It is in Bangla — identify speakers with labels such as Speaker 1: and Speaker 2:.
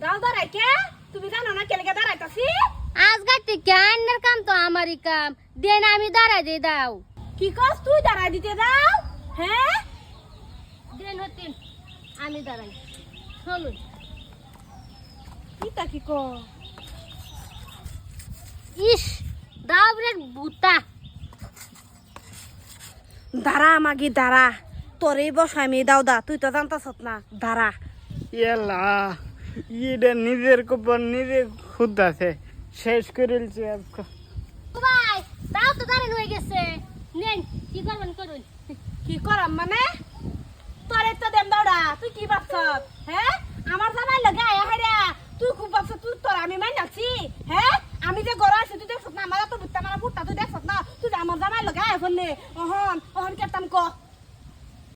Speaker 1: দাও দাঁড়াই কে তুমি জানো না কেলেকে দাঁড়াইতাছি
Speaker 2: আজ গাটি কেনের কাম তো আমারই কাম দেন আমি দাঁড়াই দিয়ে দাও
Speaker 1: কি কস তুই দাঁড়াই দিতে দাও হ্যাঁ
Speaker 2: দেন হতেন আমি দাঁড়াই চলুন
Speaker 1: কিতা কি কো
Speaker 2: ইস দাও রে বুতা
Speaker 1: দাঁড়া মাগি দাঁড়া তোরে বসাই আমি দাও দা তুই তো জানতাছ না দাঁড়া
Speaker 3: এলা ইটা নিজের কপাল নিজে খুদাছে শেষ করেছে
Speaker 2: ভাই দাও তো দাঁড়ান হয়ে গেছে নেন কি করবেন করুন
Speaker 1: কি করাম মানে তোরে তো দেম দাওড়া তুই কি ভাবছ হ্যাঁ আমার জামাই লগে আয়া হাইরা তুই খুব ভাবছ তুই তোর আমি মাই নাছি হ্যাঁ আমি যে গড় আছি তুই দেখছ না আমার তো বুত্তা মারা বুট্টা তুই দেখছ না তুই আমার জামাই লগে আয়া ফোন নে ওহন ওহন কেতাম ক